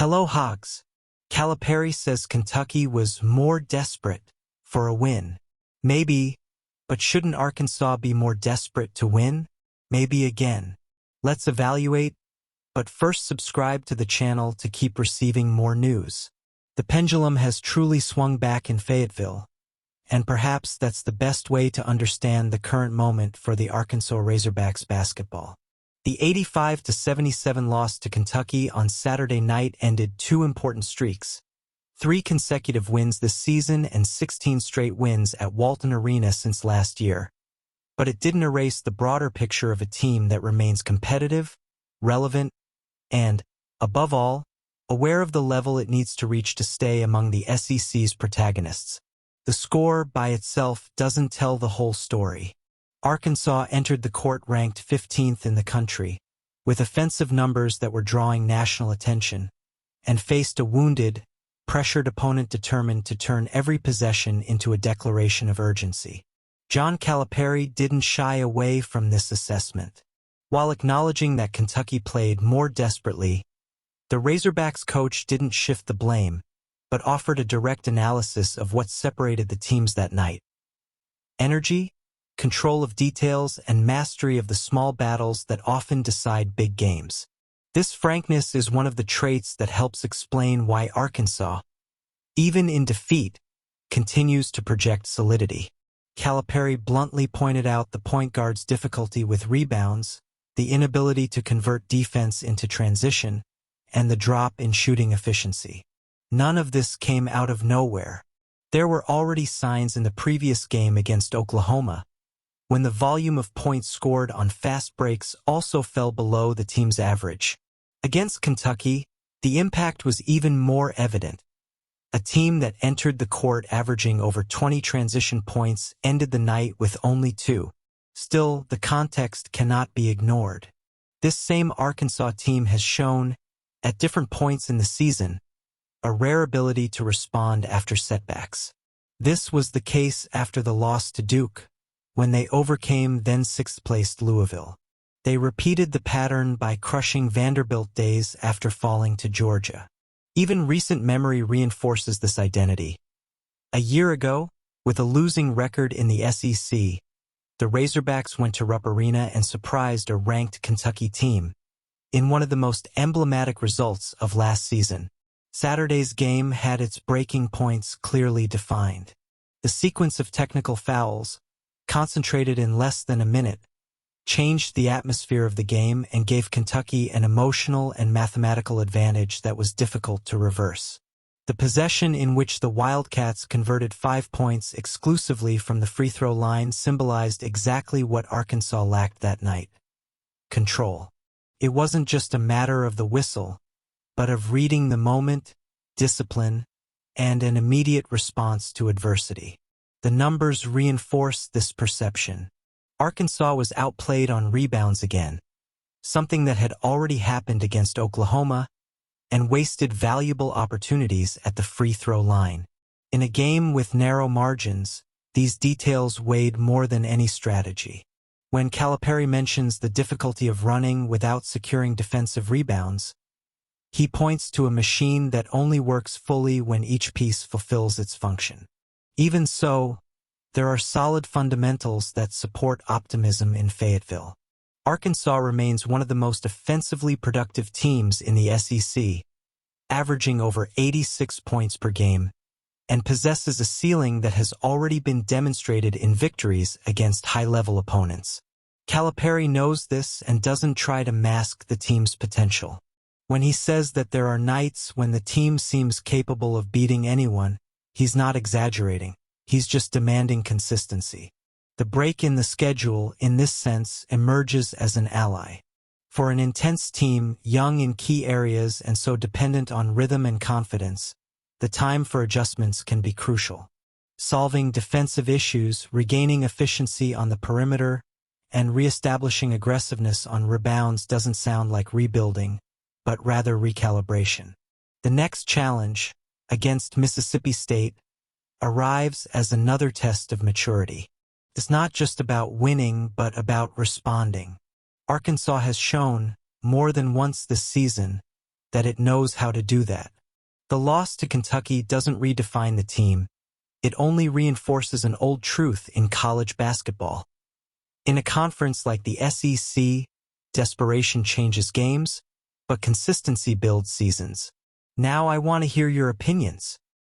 Hello, Hogs. Calipari says Kentucky was more desperate for a win. Maybe, but shouldn't Arkansas be more desperate to win? Maybe again. Let's evaluate, but first subscribe to the channel to keep receiving more news. The pendulum has truly swung back in Fayetteville, and perhaps that's the best way to understand the current moment for the Arkansas Razorbacks basketball. The 85-77 loss to Kentucky on Saturday night ended two important streaks: 3 consecutive wins this season and 16 straight wins at Walton Arena since last year. But it didn't erase the broader picture of a team that remains competitive, relevant, and, above all, aware of the level it needs to reach to stay among the SEC's protagonists. The score by itself doesn't tell the whole story. Arkansas entered the court ranked 15th in the country, with offensive numbers that were drawing national attention, and faced a wounded, pressured opponent determined to turn every possession into a declaration of urgency. John Calipari didn't shy away from this assessment. While acknowledging that Kentucky played more desperately, the Razorbacks coach didn't shift the blame, but offered a direct analysis of what separated the teams that night: energy, control of details, and mastery of the small battles that often decide big games. This frankness is one of the traits that helps explain why Arkansas, even in defeat, continues to project solidity. Calipari bluntly pointed out the point guard's difficulty with rebounds, the inability to convert defense into transition, and the drop in shooting efficiency. None of this came out of nowhere. There were already signs in the previous game against Oklahoma, when the volume of points scored on fast breaks also fell below the team's average. Against Kentucky, the impact was even more evident. A team that entered the court averaging over 20 transition points ended the night with only 2. Still, the context cannot be ignored. This same Arkansas team has shown, at different points in the season, a rare ability to respond after setbacks. This was the case after the loss to Duke, when they overcame then 6th-placed Louisville. They repeated the pattern by crushing Vanderbilt days after falling to Georgia. Even recent memory reinforces this identity. A year ago, with a losing record in the SEC, the Razorbacks went to Rupp Arena and surprised a ranked Kentucky team in one of the most emblematic results of last season. Saturday's game had its breaking points clearly defined. The sequence of technical fouls, concentrated in less than a minute, changed the atmosphere of the game and gave Kentucky an emotional and mathematical advantage that was difficult to reverse. The possession in which the Wildcats converted 5 points exclusively from the free throw line symbolized exactly what Arkansas lacked that night: control. It wasn't just a matter of the whistle, but of reading the moment, discipline, and an immediate response to adversity. The numbers reinforced this perception. Arkansas was outplayed on rebounds again, something that had already happened against Oklahoma, and wasted valuable opportunities at the free throw line. In a game with narrow margins, these details weighed more than any strategy. When Calipari mentions the difficulty of running without securing defensive rebounds, he points to a machine that only works fully when each piece fulfills its function. Even so, there are solid fundamentals that support optimism in Fayetteville. Arkansas remains one of the most offensively productive teams in the SEC, averaging over 86 points per game, and possesses a ceiling that has already been demonstrated in victories against high-level opponents. Calipari knows this and doesn't try to mask the team's potential. When he says that there are nights when the team seems capable of beating anyone, he's not exaggerating. He's just demanding consistency. The break in the schedule, in this sense, emerges as an ally. For an intense team, young in key areas and so dependent on rhythm and confidence, the time for adjustments can be crucial. Solving defensive issues, regaining efficiency on the perimeter, and reestablishing aggressiveness on rebounds doesn't sound like rebuilding, but rather recalibration. The next challenge, against Mississippi State, arrives as another test of maturity. It's not just about winning, but about responding. Arkansas has shown, more than once this season, that it knows how to do that. The loss to Kentucky doesn't redefine the team. It only reinforces an old truth in college basketball. In a conference like the SEC, desperation changes games, but consistency builds seasons. Now I want to hear your opinions.